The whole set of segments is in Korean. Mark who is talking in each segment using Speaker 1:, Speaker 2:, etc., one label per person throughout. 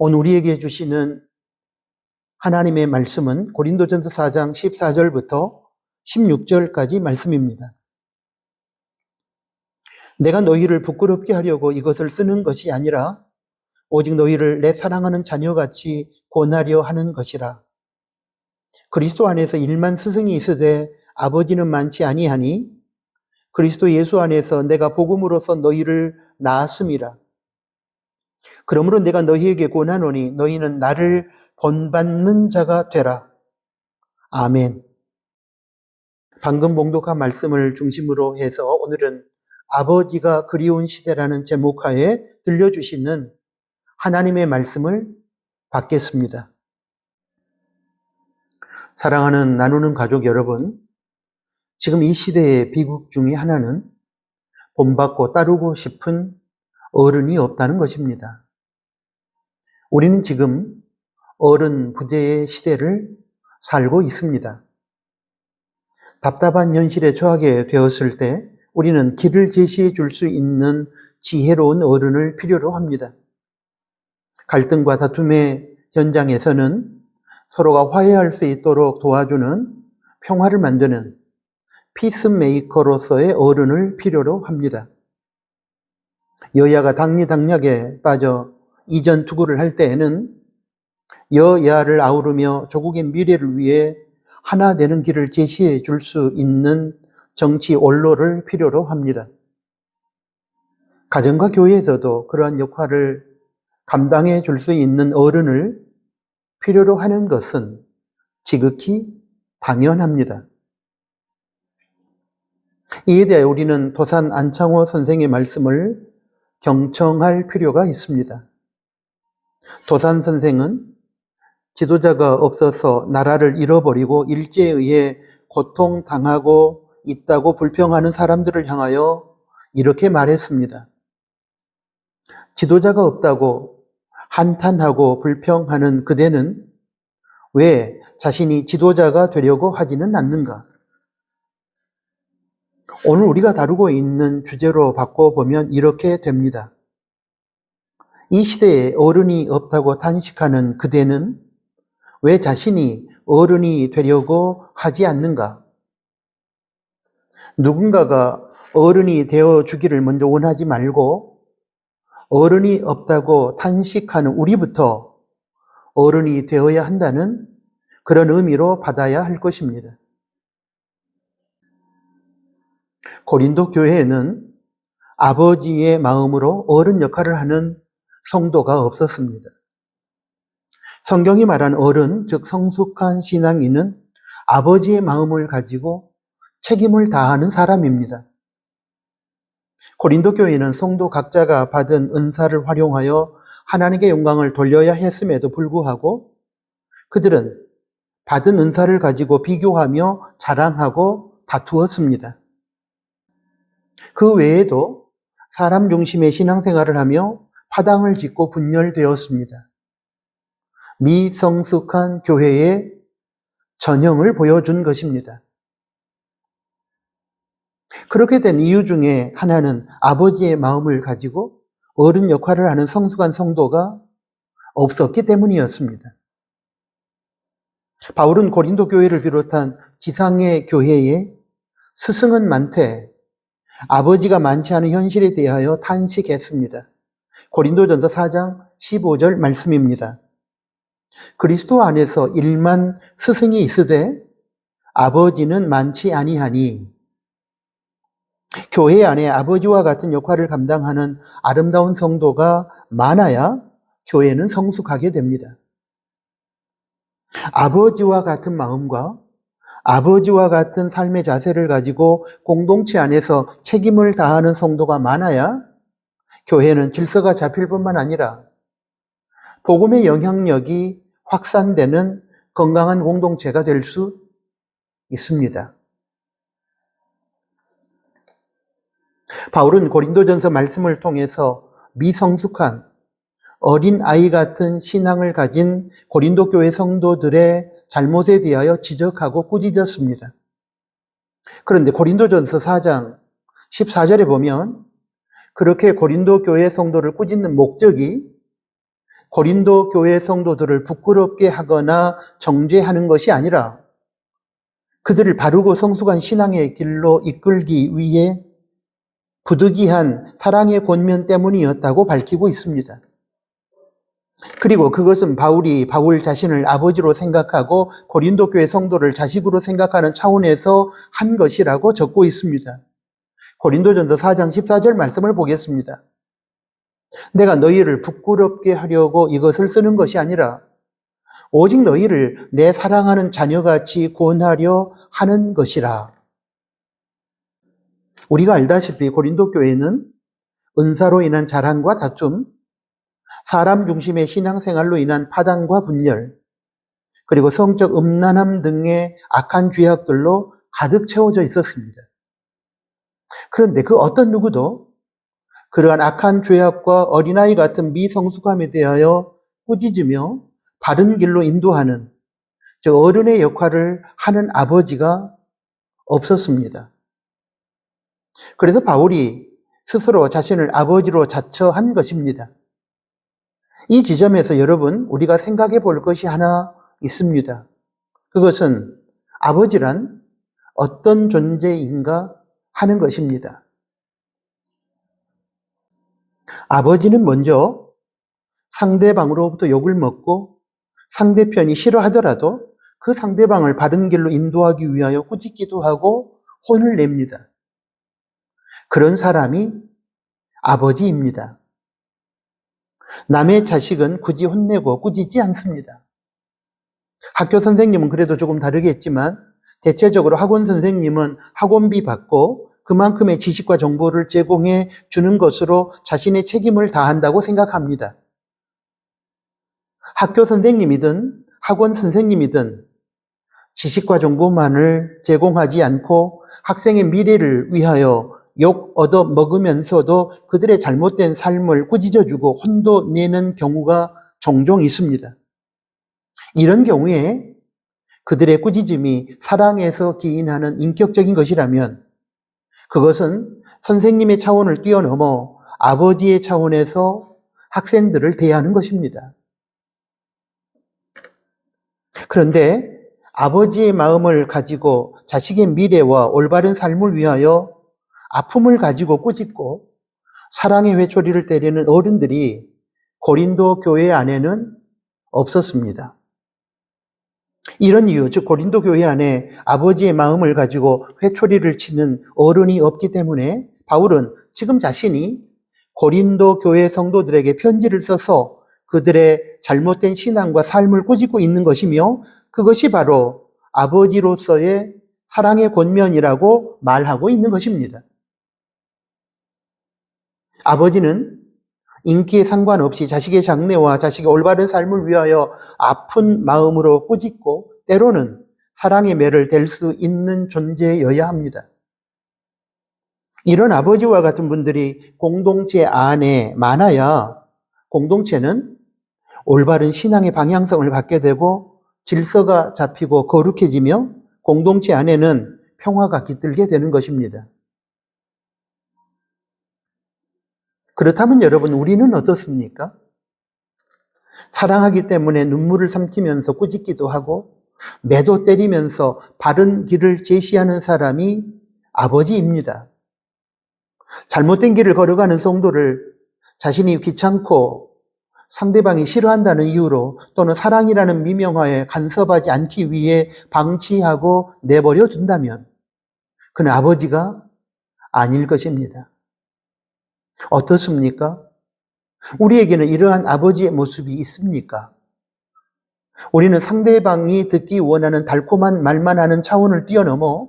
Speaker 1: 오늘 우리에게 주시는 하나님의 말씀은 고린도전서 4장 14절부터 16절까지 말씀입니다. 내가 너희를 부끄럽게 하려고 이것을 쓰는 것이 아니라 오직 너희를 내 사랑하는 자녀같이 권하려 하는 것이라. 그리스도 안에서 일만 스승이 있으되 아버지는 많지 아니하니 그리스도 예수 안에서 내가 복음으로써 너희를 낳았음이라. 그러므로 내가 너희에게 권하노니 너희는 나를 본받는 자가 되라. 아멘. 방금 봉독한 말씀을 중심으로 해서 오늘은 아버지가 그리운 시대라는 제목하에 들려주시는 하나님의 말씀을 받겠습니다. 사랑하는 나누는 가족 여러분, 지금 이 시대의 비극 중에 하나는 본받고 따르고 싶은 어른이 없다는 것입니다. 우리는 지금 어른 부재의 시대를 살고 있습니다. 답답한 현실에 처하게 되었을 때 우리는 길을 제시해 줄 수 있는 지혜로운 어른을 필요로 합니다. 갈등과 다툼의 현장에서는 서로가 화해할 수 있도록 도와주는 평화를 만드는 피스메이커로서의 어른을 필요로 합니다. 여야가 당리당략에 빠져 이전 투구를 할 때에는 여야를 아우르며 조국의 미래를 위해 하나 되는 길을 제시해 줄 수 있는 정치 원로를 필요로 합니다. 가정과 교회에서도 그러한 역할을 감당해 줄 수 있는 어른을 필요로 하는 것은 지극히 당연합니다. 이에 대해 우리는 도산 안창호 선생의 말씀을 경청할 필요가 있습니다. 도산 선생은 지도자가 없어서 나라를 잃어버리고 일제에 의해 고통당하고 있다고 불평하는 사람들을 향하여 이렇게 말했습니다. 지도자가 없다고 한탄하고 불평하는 그대는 왜 자신이 지도자가 되려고 하지는 않는가? 오늘 우리가 다루고 있는 주제로 바꿔보면 이렇게 됩니다. 이 시대에 어른이 없다고 탄식하는 그대는 왜 자신이 어른이 되려고 하지 않는가? 누군가가 어른이 되어주기를 먼저 원하지 말고 어른이 없다고 탄식하는 우리부터 어른이 되어야 한다는 그런 의미로 받아야 할 것입니다. 고린도 교회에는 아버지의 마음으로 어른 역할을 하는 성도가 없었습니다. 성경이 말한 어른, 즉 성숙한 신앙인은 아버지의 마음을 가지고 책임을 다하는 사람입니다. 고린도 교회는 성도 각자가 받은 은사를 활용하여 하나님께 영광을 돌려야 했음에도 불구하고 그들은 받은 은사를 가지고 비교하며 자랑하고 다투었습니다. 그 외에도 사람 중심의 신앙생활을 하며 파당을 짓고 분열되었습니다. 미성숙한 교회의 전형을 보여준 것입니다. 그렇게 된 이유 중에 하나는 아버지의 마음을 가지고 어른 역할을 하는 성숙한 성도가 없었기 때문이었습니다. 바울은 고린도 교회를 비롯한 지상의 교회에 스승은 많되 아버지가 많지 않은 현실에 대하여 탄식했습니다. 고린도전서 4장 15절 말씀입니다. 그리스도 안에서 일만 스승이 있으되 아버지는 많지 아니하니 교회 안에 아버지와 같은 역할을 감당하는 아름다운 성도가 많아야 교회는 성숙하게 됩니다. 아버지와 같은 마음과 아버지와 같은 삶의 자세를 가지고 공동체 안에서 책임을 다하는 성도가 많아야 교회는 질서가 잡힐 뿐만 아니라 복음의 영향력이 확산되는 건강한 공동체가 될 수 있습니다. 바울은 고린도전서 말씀을 통해서 미성숙한 어린 아이 같은 신앙을 가진 고린도 교회 성도들의 잘못에 대하여 지적하고 꾸짖었습니다. 그런데 고린도전서 4장 14절에 보면 그렇게 고린도 교회 성도를 꾸짖는 목적이 고린도 교회 성도들을 부끄럽게 하거나 정죄하는 것이 아니라 그들을 바르고 성숙한 신앙의 길로 이끌기 위해 부득이한 사랑의 권면 때문이었다고 밝히고 있습니다. 그리고 그것은 바울 자신을 아버지로 생각하고 고린도 교회 성도를 자식으로 생각하는 차원에서 한 것이라고 적고 있습니다. 고린도전서 4장 14절 말씀을 보겠습니다. 내가 너희를 부끄럽게 하려고 이것을 쓰는 것이 아니라 오직 너희를 내 사랑하는 자녀같이 구원하려 하는 것이라. 우리가 알다시피 고린도 교회는 은사로 인한 자랑과 다툼, 사람 중심의 신앙생활로 인한 파당과 분열, 그리고 성적 음란함 등의 악한 죄악들로 가득 채워져 있었습니다. 그런데 그 어떤 누구도 그러한 악한 죄악과 어린아이 같은 미성숙함에 대하여 꾸짖으며 바른 길로 인도하는 즉 어른의 역할을 하는 아버지가 없었습니다. 그래서 바울이 스스로 자신을 아버지로 자처한 것입니다. 이 지점에서 여러분, 우리가 생각해 볼 것이 하나 있습니다. 그것은 아버지란 어떤 존재인가 하는 것입니다. 아버지는 먼저 상대방으로부터 욕을 먹고 상대편이 싫어하더라도 그 상대방을 바른 길로 인도하기 위하여 꾸짖기도 하고 혼을 냅니다. 그런 사람이 아버지입니다. 남의 자식은 굳이 혼내고 꾸짖지 않습니다. 학교 선생님은 그래도 조금 다르겠지만 대체적으로 학원 선생님은 학원비 받고 그만큼의 지식과 정보를 제공해 주는 것으로 자신의 책임을 다한다고 생각합니다. 학교 선생님이든 학원 선생님이든 지식과 정보만을 제공하지 않고 학생의 미래를 위하여 욕 얻어 먹으면서도 그들의 잘못된 삶을 꾸짖어주고 혼도 내는 경우가 종종 있습니다. 이런 경우에 그들의 꾸짖음이 사랑에서 기인하는 인격적인 것이라면 그것은 선생님의 차원을 뛰어넘어 아버지의 차원에서 학생들을 대하는 것입니다. 그런데 아버지의 마음을 가지고 자식의 미래와 올바른 삶을 위하여 아픔을 가지고 꾸짖고 사랑의 회초리를 때리는 어른들이 고린도 교회 안에는 없었습니다. 이런 이유, 즉 고린도 교회 안에 아버지의 마음을 가지고 회초리를 치는 어른이 없기 때문에 바울은 지금 자신이 고린도 교회 성도들에게 편지를 써서 그들의 잘못된 신앙과 삶을 꾸짖고 있는 것이며 그것이 바로 아버지로서의 사랑의 권면이라고 말하고 있는 것입니다. 아버지는 인기에 상관없이 자식의 장래와 자식의 올바른 삶을 위하여 아픈 마음으로 꾸짖고 때로는 사랑의 매를 댈 수 있는 존재여야 합니다. 이런 아버지와 같은 분들이 공동체 안에 많아야 공동체는 올바른 신앙의 방향성을 갖게 되고 질서가 잡히고 거룩해지며 공동체 안에는 평화가 깃들게 되는 것입니다. 그렇다면 여러분, 우리는 어떻습니까? 사랑하기 때문에 눈물을 삼키면서 꾸짖기도 하고 매도 때리면서 바른 길을 제시하는 사람이 아버지입니다. 잘못된 길을 걸어가는 성도를 자신이 귀찮고 상대방이 싫어한다는 이유로 또는 사랑이라는 미명하에 간섭하지 않기 위해 방치하고 내버려 둔다면 그는 아버지가 아닐 것입니다. 어떻습니까? 우리에게는 이러한 아버지의 모습이 있습니까? 우리는 상대방이 듣기 원하는 달콤한 말만 하는 차원을 뛰어넘어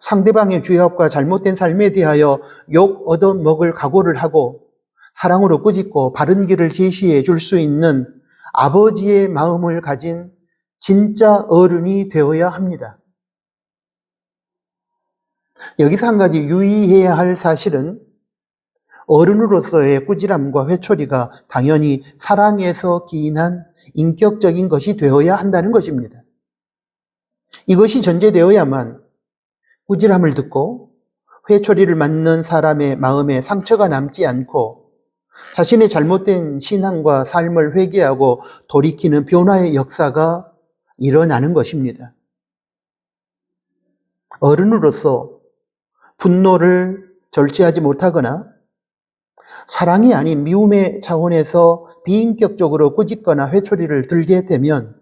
Speaker 1: 상대방의 죄악과 잘못된 삶에 대하여 욕 얻어먹을 각오를 하고 사랑으로 꾸짖고 바른 길을 제시해 줄 수 있는 아버지의 마음을 가진 진짜 어른이 되어야 합니다. 여기서 한 가지 유의해야 할 사실은 어른으로서의 꾸지람과 회초리가 당연히 사랑에서 기인한 인격적인 것이 되어야 한다는 것입니다. 이것이 전제되어야만 꾸지람을 듣고 회초리를 맞는 사람의 마음에 상처가 남지 않고 자신의 잘못된 신앙과 삶을 회개하고 돌이키는 변화의 역사가 일어나는 것입니다. 어른으로서 분노를 절제하지 못하거나 사랑이 아닌 미움의 차원에서 비인격적으로 꾸짖거나 회초리를 들게 되면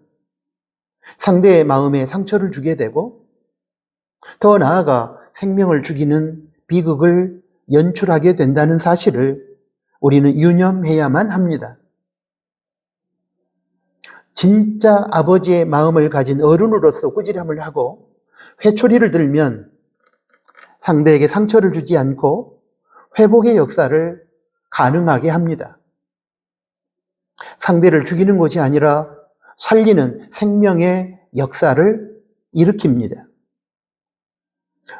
Speaker 1: 상대의 마음에 상처를 주게 되고 더 나아가 생명을 죽이는 비극을 연출하게 된다는 사실을 우리는 유념해야만 합니다. 진짜 아버지의 마음을 가진 어른으로서 꾸지람을 하고 회초리를 들면 상대에게 상처를 주지 않고 회복의 역사를 가능하게 합니다. 상대를 죽이는 것이 아니라 살리는 생명의 역사를 일으킵니다.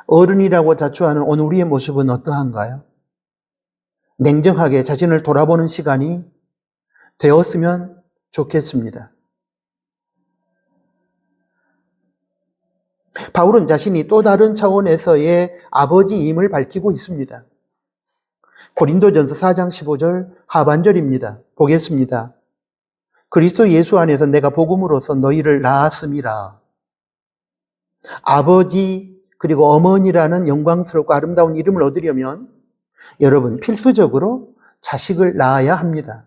Speaker 1: 어른이라고 자처하는 오늘 우리의 모습은 어떠한가요? 냉정하게 자신을 돌아보는 시간이 되었으면 좋겠습니다. 바울은 자신이 또 다른 차원에서의 아버지임을 밝히고 있습니다. 고린도전서 4장 15절 하반절입니다. 보겠습니다. 그리스도 예수 안에서 내가 복음으로써 너희를 낳았음이라. 아버지 그리고 어머니라는 영광스럽고 아름다운 이름을 얻으려면 여러분 필수적으로 자식을 낳아야 합니다.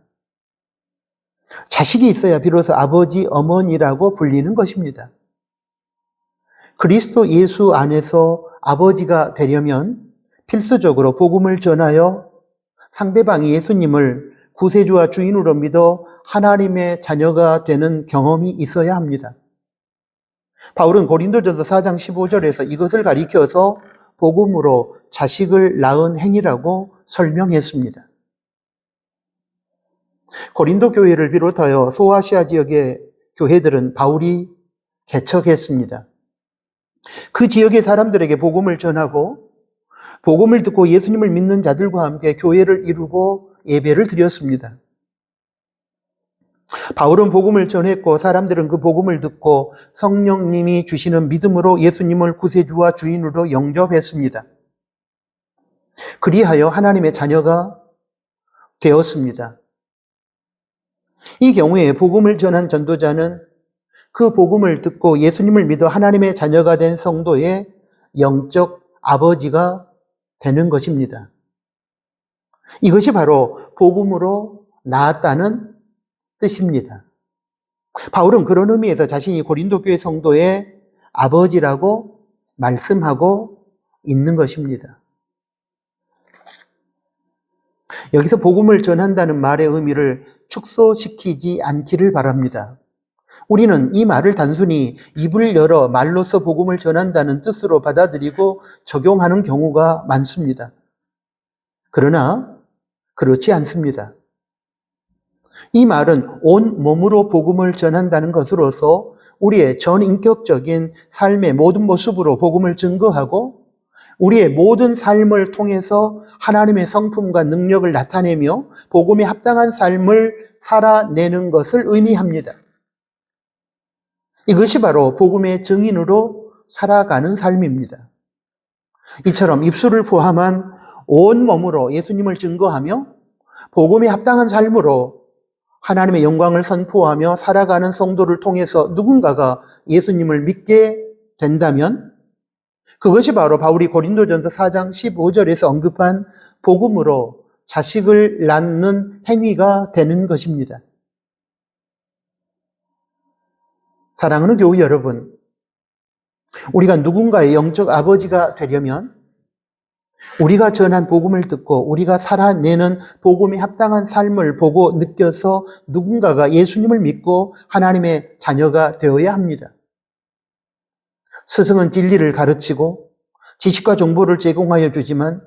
Speaker 1: 자식이 있어야 비로소 아버지, 어머니라고 불리는 것입니다. 그리스도 예수 안에서 아버지가 되려면 필수적으로 복음을 전하여 상대방이 예수님을 구세주와 주인으로 믿어 하나님의 자녀가 되는 경험이 있어야 합니다. 바울은 고린도전서 4장 15절에서 이것을 가리켜서 복음으로 자식을 낳은 행위라고 설명했습니다. 고린도 교회를 비롯하여 소아시아 지역의 교회들은 바울이 개척했습니다. 그 지역의 사람들에게 복음을 전하고 복음을 듣고 예수님을 믿는 자들과 함께 교회를 이루고 예배를 드렸습니다. 바울은 복음을 전했고 사람들은 그 복음을 듣고 성령님이 주시는 믿음으로 예수님을 구세주와 주인으로 영접했습니다. 그리하여 하나님의 자녀가 되었습니다. 이 경우에 복음을 전한 전도자는 그 복음을 듣고 예수님을 믿어 하나님의 자녀가 된 성도의 영적 아버지가 되는 것입니다. 이것이 바로 복음으로 낳았다는 뜻입니다. 바울은 그런 의미에서 자신이 고린도 교회 성도의 아버지라고 말씀하고 있는 것입니다. 여기서 복음을 전한다는 말의 의미를 축소시키지 않기를 바랍니다. 우리는 이 말을 단순히 입을 열어 말로써 복음을 전한다는 뜻으로 받아들이고 적용하는 경우가 많습니다. 그러나 그렇지 않습니다. 이 말은 온 몸으로 복음을 전한다는 것으로서 우리의 전인격적인 삶의 모든 모습으로 복음을 증거하고 우리의 모든 삶을 통해서 하나님의 성품과 능력을 나타내며 복음에 합당한 삶을 살아내는 것을 의미합니다. 이것이 바로 복음의 증인으로 살아가는 삶입니다. 이처럼 입술을 포함한 온 몸으로 예수님을 증거하며 복음에 합당한 삶으로 하나님의 영광을 선포하며 살아가는 성도를 통해서 누군가가 예수님을 믿게 된다면 그것이 바로 바울이 고린도전서 4장 15절에서 언급한 복음으로 자식을 낳는 행위가 되는 것입니다. 사랑하는 교우 여러분, 우리가 누군가의 영적 아버지가 되려면 우리가 전한 복음을 듣고 우리가 살아내는 복음에 합당한 삶을 보고 느껴서 누군가가 예수님을 믿고 하나님의 자녀가 되어야 합니다. 스승은 진리를 가르치고 지식과 정보를 제공하여 주지만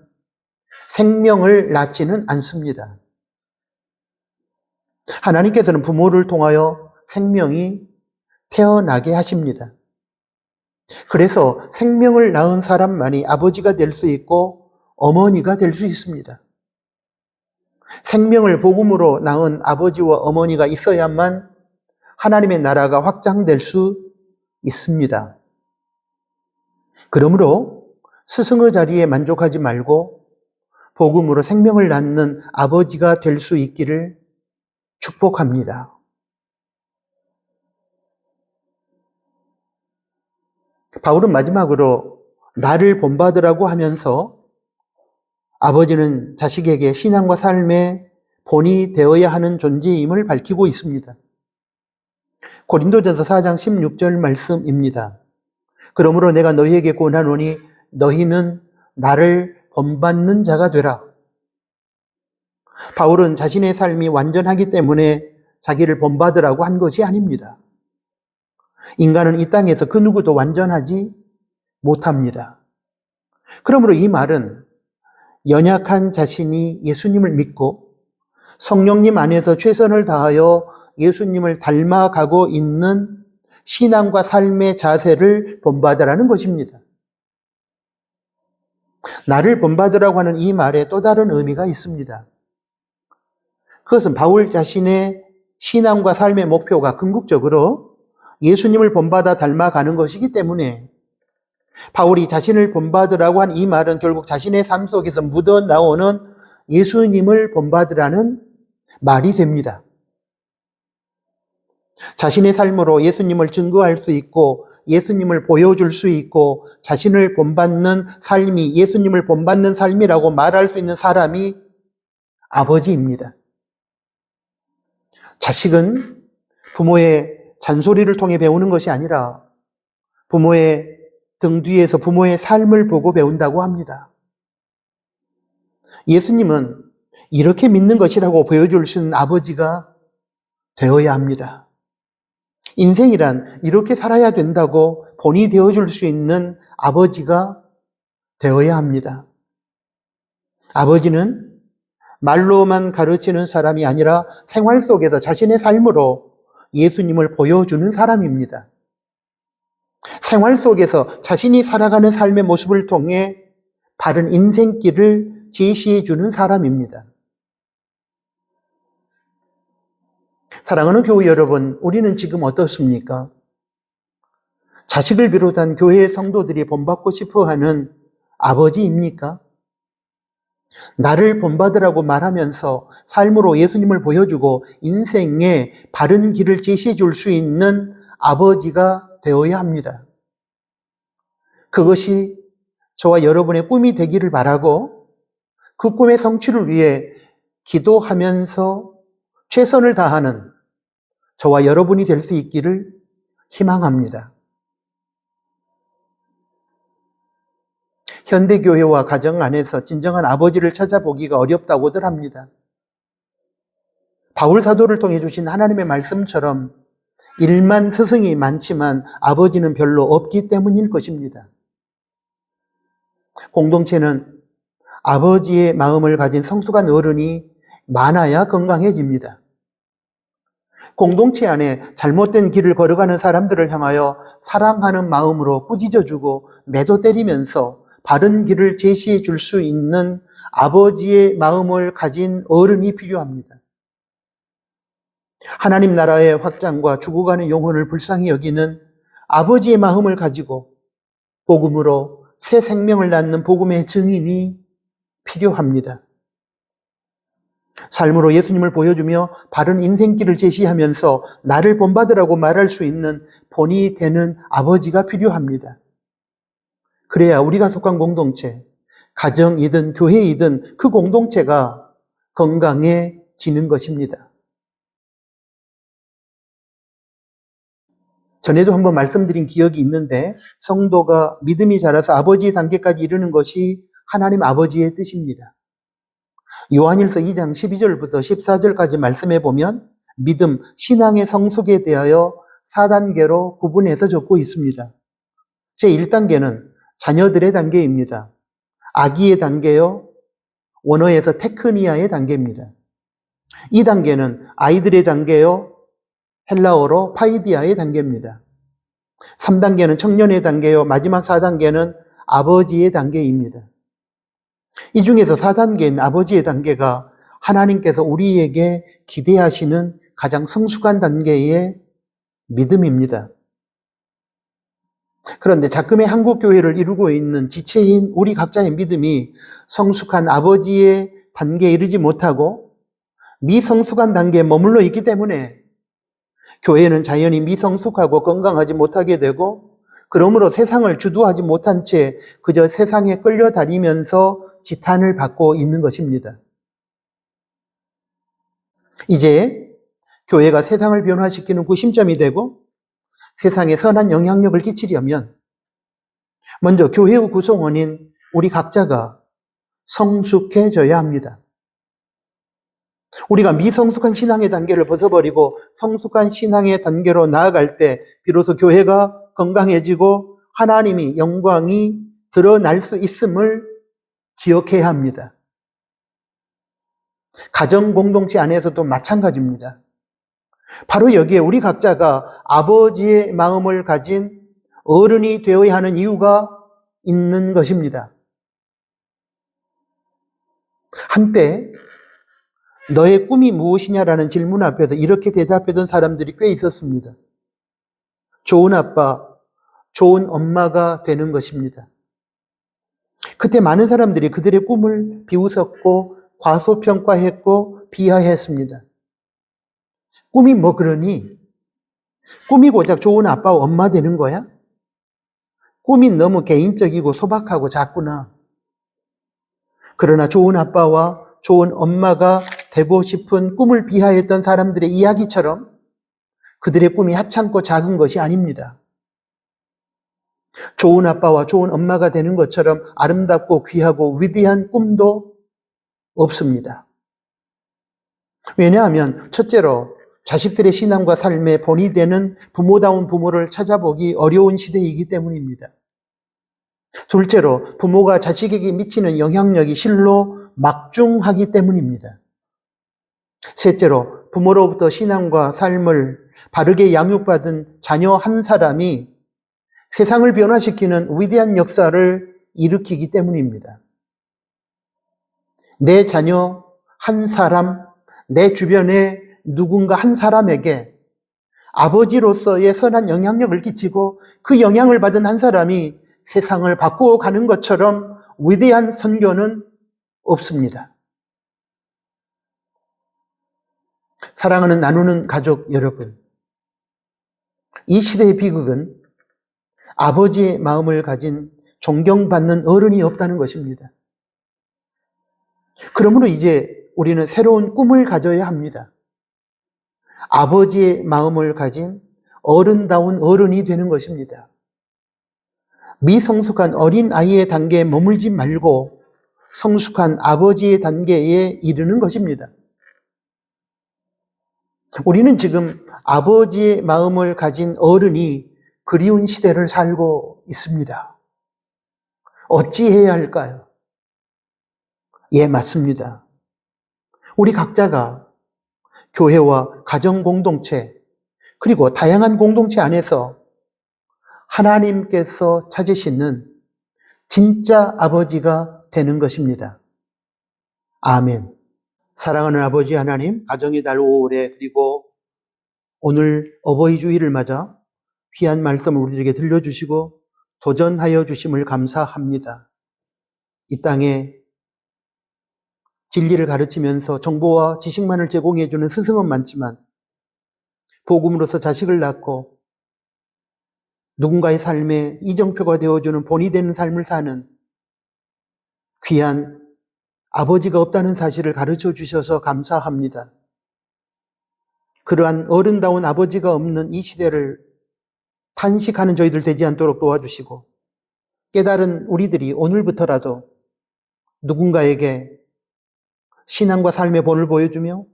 Speaker 1: 생명을 낳지는 않습니다. 하나님께서는 부모를 통하여 생명이 태어나게 하십니다. 그래서 생명을 낳은 사람만이 아버지가 될 수 있고 어머니가 될 수 있습니다. 생명을 복음으로 낳은 아버지와 어머니가 있어야만 하나님의 나라가 확장될 수 있습니다. 그러므로 스승의 자리에 만족하지 말고 복음으로 생명을 낳는 아버지가 될 수 있기를 축복합니다. 바울은 마지막으로 나를 본받으라고 하면서 아버지는 자식에게 신앙과 삶의 본이 되어야 하는 존재임을 밝히고 있습니다. 고린도전서 4장 16절 말씀입니다. 그러므로 내가 너희에게 권하노니 너희는 나를 본받는 자가 되라. 바울은 자신의 삶이 완전하기 때문에 자기를 본받으라고 한 것이 아닙니다. 인간은 이 땅에서 그 누구도 완전하지 못합니다. 그러므로 이 말은 연약한 자신이 예수님을 믿고 성령님 안에서 최선을 다하여 예수님을 닮아가고 있는 신앙과 삶의 자세를 본받으라는 것입니다. 나를 본받으라고 하는 이 말에 또 다른 의미가 있습니다. 그것은 바울 자신의 신앙과 삶의 목표가 궁극적으로 예수님을 본받아 닮아가는 것이기 때문에 바울이 자신을 본받으라고 한 이 말은 결국 자신의 삶 속에서 묻어나오는 예수님을 본받으라는 말이 됩니다. 자신의 삶으로 예수님을 증거할 수 있고 예수님을 보여줄 수 있고 자신을 본받는 삶이 예수님을 본받는 삶이라고 말할 수 있는 사람이 아버지입니다. 자식은 부모의 잔소리를 통해 배우는 것이 아니라 부모의 등 뒤에서 부모의 삶을 보고 배운다고 합니다. 예수님은 이렇게 믿는 것이라고 보여줄 수 있는 아버지가 되어야 합니다. 인생이란 이렇게 살아야 된다고 본이 되어줄 수 있는 아버지가 되어야 합니다. 아버지는 말로만 가르치는 사람이 아니라 생활 속에서 자신의 삶으로 예수님을 보여주는 사람입니다. 생활 속에서 자신이 살아가는 삶의 모습을 통해 바른 인생길을 제시해 주는 사람입니다. 사랑하는 교회 여러분, 우리는 지금 어떻습니까? 자식을 비롯한 교회의 성도들이 본받고 싶어하는 아버지입니까? 나를 본받으라고 말하면서 삶으로 예수님을 보여주고 인생의 바른 길을 제시해 줄 수 있는 아버지가 되어야 합니다. 그것이 저와 여러분의 꿈이 되기를 바라고 그 꿈의 성취를 위해 기도하면서 최선을 다하는 저와 여러분이 될 수 있기를 희망합니다. 현대교회와 가정 안에서 진정한 아버지를 찾아보기가 어렵다고들 합니다. 바울 사도를 통해 주신 하나님의 말씀처럼 일만 스승이 많지만 아버지는 별로 없기 때문일 것입니다. 공동체는 아버지의 마음을 가진 성숙한 어른이 많아야 건강해집니다. 공동체 안에 잘못된 길을 걸어가는 사람들을 향하여 사랑하는 마음으로 꾸짖어주고 매도 때리면서 바른 길을 제시해 줄 수 있는 아버지의 마음을 가진 어른이 필요합니다. 하나님 나라의 확장과 죽어가는 영혼을 불쌍히 여기는 아버지의 마음을 가지고 복음으로 새 생명을 낳는 복음의 증인이 필요합니다. 삶으로 예수님을 보여주며 바른 인생길을 제시하면서 나를 본받으라고 말할 수 있는 본이 되는 아버지가 필요합니다. 그래야 우리가 속한 공동체, 가정이든 교회이든 그 공동체가 건강해지는 것입니다. 전에도 한번 말씀드린 기억이 있는데 성도가 믿음이 자라서 아버지의 단계까지 이르는 것이 하나님 아버지의 뜻입니다. 요한일서 2장 12절부터 14절까지 말씀해 보면 믿음, 신앙의 성숙에 대하여 4단계로 구분해서 적고 있습니다. 제1단계는 자녀들의 단계입니다. 아기의 단계요, 원어에서 테크니아의 단계입니다. 2단계는 아이들의 단계요, 헬라어로 파이디아의 단계입니다. 3단계는 청년의 단계요, 마지막 4단계는 아버지의 단계입니다. 이 중에서 4단계인 아버지의 단계가 하나님께서 우리에게 기대하시는 가장 성숙한 단계의 믿음입니다. 그런데 작금의 한국교회를 이루고 있는 지체인 우리 각자의 믿음이 성숙한 아버지의 단계에 이르지 못하고 미성숙한 단계에 머물러 있기 때문에 교회는 자연히 미성숙하고 건강하지 못하게 되고, 그러므로 세상을 주도하지 못한 채 그저 세상에 끌려다니면서 지탄을 받고 있는 것입니다. 이제 교회가 세상을 변화시키는 구심점이 되고 세상에 선한 영향력을 끼치려면 먼저 교회의 구성원인 우리 각자가 성숙해져야 합니다. 우리가 미성숙한 신앙의 단계를 벗어버리고 성숙한 신앙의 단계로 나아갈 때 비로소 교회가 건강해지고 하나님이 영광이 드러날 수 있음을 기억해야 합니다. 가정 공동체 안에서도 마찬가지입니다. 바로 여기에 우리 각자가 아버지의 마음을 가진 어른이 되어야 하는 이유가 있는 것입니다. 한때 너의 꿈이 무엇이냐라는 질문 앞에서 이렇게 대답했던 사람들이 꽤 있었습니다. 좋은 아빠, 좋은 엄마가 되는 것입니다. 그때 많은 사람들이 그들의 꿈을 비웃었고 과소평가했고 비하했습니다. 꿈이 뭐 그러니? 꿈이 고작 좋은 아빠, 엄마 되는 거야? 꿈이 너무 개인적이고 소박하고 작구나. 그러나 좋은 아빠와 좋은 엄마가 되고 싶은 꿈을 비하했던 사람들의 이야기처럼 그들의 꿈이 하찮고 작은 것이 아닙니다. 좋은 아빠와 좋은 엄마가 되는 것처럼 아름답고 귀하고 위대한 꿈도 없습니다. 왜냐하면 첫째로 자식들의 신앙과 삶에 본이 되는 부모다운 부모를 찾아보기 어려운 시대이기 때문입니다. 둘째로 부모가 자식에게 미치는 영향력이 실로 막중하기 때문입니다. 셋째로 부모로부터 신앙과 삶을 바르게 양육받은 자녀 한 사람이 세상을 변화시키는 위대한 역사를 일으키기 때문입니다. 내 자녀 한 사람, 내 주변에 누군가 한 사람에게 아버지로서의 선한 영향력을 끼치고 그 영향을 받은 한 사람이 세상을 바꾸어 가는 것처럼 위대한 선교는 없습니다. 사랑하는 나누는 가족 여러분, 이 시대의 비극은 아버지의 마음을 가진 존경받는 어른이 없다는 것입니다. 그러므로 이제 우리는 새로운 꿈을 가져야 합니다. 아버지의 마음을 가진 어른다운 어른이 되는 것입니다. 미성숙한 어린아이의 단계에 머물지 말고 성숙한 아버지의 단계에 이르는 것입니다. 우리는 지금 아버지의 마음을 가진 어른이 그리운 시대를 살고 있습니다. 어찌해야 할까요? 예, 맞습니다. 우리 각자가 교회와 가정 공동체, 그리고 다양한 공동체 안에서 하나님께서 찾으시는 진짜 아버지가 되는 것입니다. 아멘. 사랑하는 아버지 하나님, 가정의 달 5월에 그리고 오늘 어버이 주일을 맞아 귀한 말씀을 우리들에게 들려주시고 도전하여 주심을 감사합니다. 이 땅에 진리를 가르치면서 정보와 지식만을 제공해 주는 스승은 많지만 복음으로서 자식을 낳고 누군가의 삶에 이정표가 되어주는 본이 되는 삶을 사는 귀한 아버지가 없다는 사실을 가르쳐 주셔서 감사합니다. 그러한 어른다운 아버지가 없는 이 시대를 탄식하는 저희들 되지 않도록 도와주시고 깨달은 우리들이 오늘부터라도 누군가에게 신앙과 삶의 본을 보여주며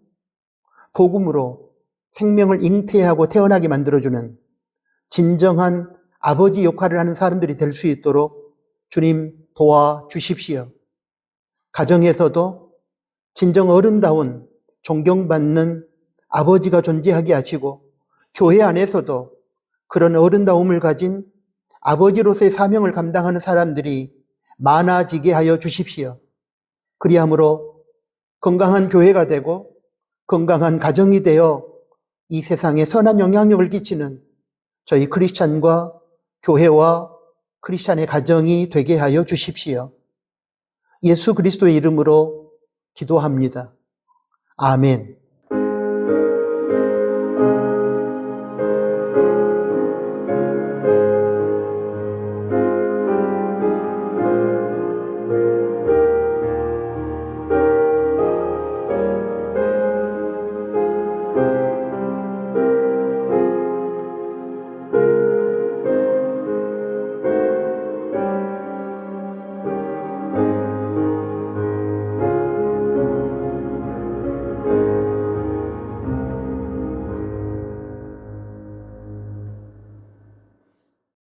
Speaker 1: 복음으로 생명을 잉태하고 태어나게 만들어주는 진정한 아버지 역할을 하는 사람들이 될 수 있도록 주님 도와주십시오. 가정에서도 진정 어른다운 존경받는 아버지가 존재하게 하시고 교회 안에서도 그런 어른다움을 가진 아버지로서의 사명을 감당하는 사람들이 많아지게 하여 주십시오. 그리함으로 건강한 교회가 되고 건강한 가정이 되어 이 세상에 선한 영향력을 끼치는 저희 크리스찬과 교회와 크리스찬의 가정이 되게 하여 주십시오. 예수 그리스도의 이름으로 기도합니다. 아멘.